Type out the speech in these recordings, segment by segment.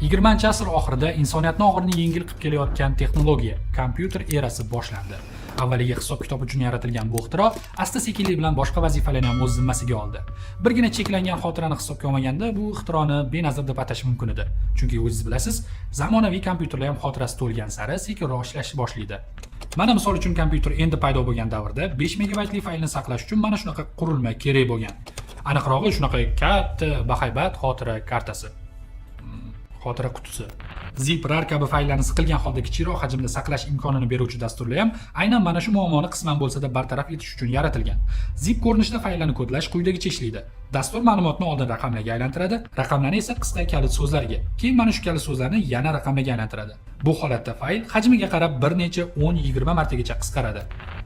20-asr oxirida insoniyatning og'irini yengil qilib kelayotgan texnologiya kompyuter erasi boshlandi. Avvaliga hisob-kitob uchun yaratilgan bu ixtiro asta-sekinlik bilan boshqa vazifalarni ham o'z zimmasiga oldi. Birgina cheklangan xotirani hisobga olmaganda bu ixtironi benazir deb atash mumkin edi. Chunki o'zingiz bilasiz, zamonaviy kompyuterlar ham xotirasi to'lgan sari sekinroq ishlashni boshlaydi. Mana misol uchun kompyuter endi paydo bo'lgan davrda 5 megabaytli faylni saqlash uchun mana shunaqa qurilma kerak bo'lgan. Aniqrog'i shunaqa katta bahaybat xotira kartasi. Xotira qutisi. Zip, RAR kabi fayllarni siqilgan holda kichikroq hajmda saqlash imkonini beruvchi dasturlar ham aynan mana shu muammoni qisman bo'lsa-da bartaraf etish uchun yaratilgan. Zip ko'rinishida fayllarni kodlash quyidagicha ishlaydi. Dastur ma'lumotni oldin raqamlarga aylantiradi, raqamlarni esa qisqa kalit so'zlarga, keyin mana shu kalit so'zlarni yana raqamlarga aylantiradi. Bu holatda fayl hajmiga qarab bir necha 10-20 martagacha qisqaradi.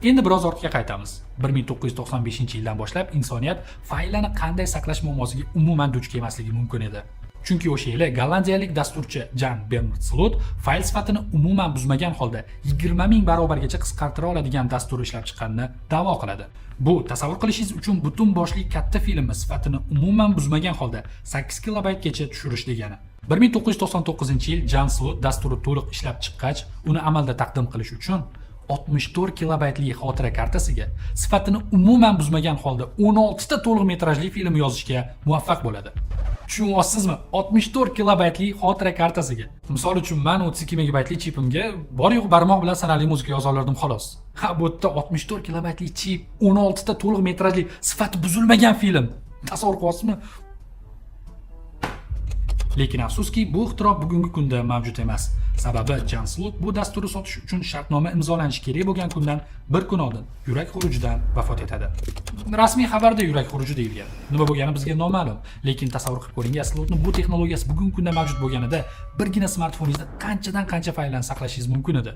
Endi biroz ortga qaytamiz. 1995-yildan boshlab insoniyat fayllarni qanday saqlash muammosiga umuman duch kelmasligi mumkin edi. Chunki o'sha yili gollandiyalik dasturchi Jan Bernard Slot fayl sifatini umuman buzmagan holda 20 ming barobargacha qisqartira oladigan dastur ishlab chiqqanini da'vo qiladi. Bu tasavvur qilishingiz uchun butun boshli katta filmni sifatini umuman buzmagan holda 8 kilobaytgacha tushirish degani. 1999-yil Jan Slot dasturni to'liq ishlab chiqqach, uni amalda taqdim qilish uchun 64 kilobaytli xotira kartasiga sifatini umuman buzmagan holda 16 ta to'liq metrajli film yozishga muvaffaq bo'ladi. Tushunyapsizmi? 64 kilobaytli xotira kartasiga. Misol uchun men 32 megabaytli chipimga bor-yo'q barmoq bilan sanarli muzika yoza olardim xolos. Bu yerda 64 kilobaytli chip, 16 ta to'liq metrajli sifati buzilmagan film. Tasavvur qilyapsizmi? Lekin afsuski, bu ixtiro bugungi kunda mavjud emas. Sababi Jan Slot bu dasturni sotish uchun shartnoma imzolanishi kerak bo'lgan kundan bir kun oldin yurak xurujidan vafot etadi. Rasmiy xabarda yurak xuruji deyilgan. Nima bo'lgani bizga noma'lum, lekin tasavvur qilib ko'ring, Slotning bu texnologiyasi bugungi kunda mavjud bo'lganida birgina smartfoningizda qanchadan qancha fayllarni saqlashingiz mumkin edi.